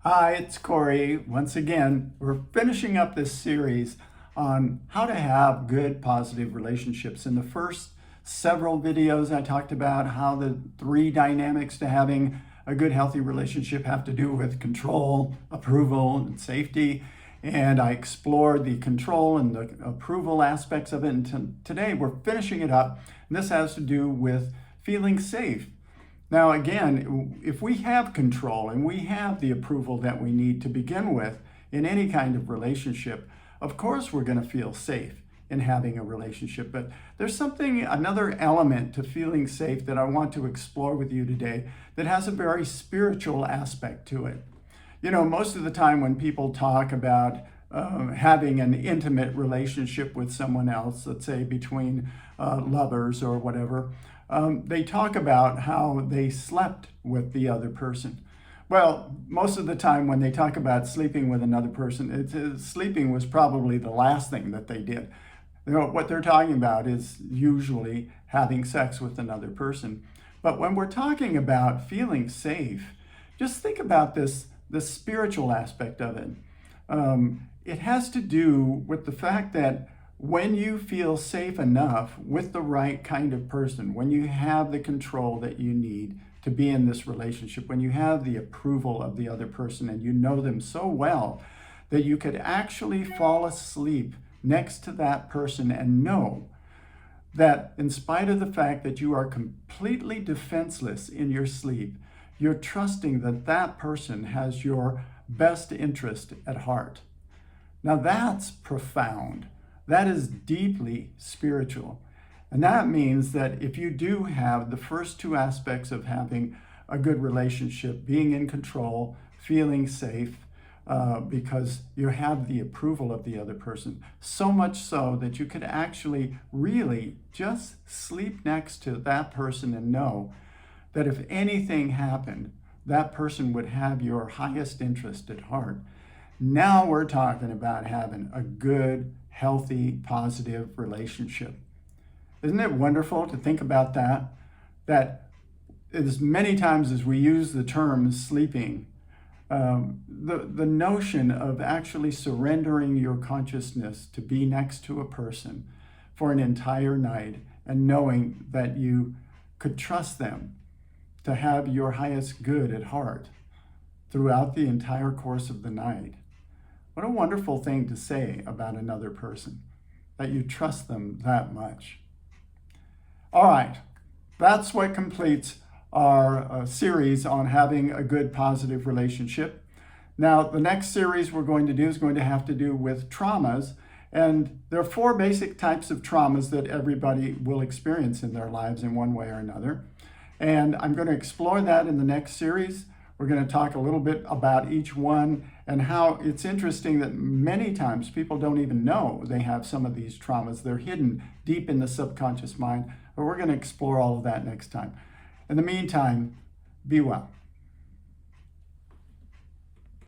Hi, it's Choury. Once again, we're finishing up this series on how to have good, positive relationships. In the first several videos, I talked about how the three dynamics to having a good, healthy relationship have to do with control, approval, and safety. And I explored the control and the approval aspects of it. And today, we're finishing it up. And this has to do with feeling safe. Now, again, if we have control and we have the approval that we need to begin with in any kind of relationship, of course we're going to feel safe in having a relationship. But there's another element to feeling safe that I want to explore with you today that has a very spiritual aspect to it. You know, most of the time when people talk about having an intimate relationship with someone else, let's say between lovers or whatever, they talk about how they slept with the other person. Well, most of the time when they talk about sleeping with another person, sleeping was probably the last thing that they did. You know, what they're talking about is usually having sex with another person. But when we're talking about feeling safe, just think about the spiritual aspect of it. It has to do with the fact that when you feel safe enough with the right kind of person, when you have the control that you need to be in this relationship, when you have the approval of the other person and you know them so well that you could actually fall asleep next to that person and know that in spite of the fact that you are completely defenseless in your sleep, you're trusting that that person has your best interest at heart. Now that's profound. That is deeply spiritual. And that means that if you do have the first two aspects of having a good relationship, being in control, feeling safe, because you have the approval of the other person, so much so that you could actually really just sleep next to that person and know that if anything happened, that person would have your highest interest at heart. Now we're talking about having a good, healthy, positive relationship. Isn't it wonderful to think about that? That as many times as we use the term sleeping, the notion of actually surrendering your consciousness to be next to a person for an entire night and knowing that you could trust them to have your highest good at heart throughout the entire course of the night. What a wonderful thing to say about another person, that you trust them that much. All right, that's what completes our series on having a good, positive relationship. Now, the next series we're going to do is going to have to do with traumas. And there are four basic types of traumas that everybody will experience in their lives in one way or another. And I'm going to explore that in the next series. We're going to talk a little bit about each one and how it's interesting that many times people don't even know they have some of these traumas. They're hidden deep in the subconscious mind. But we're going to explore all of that next time. In the meantime, be well.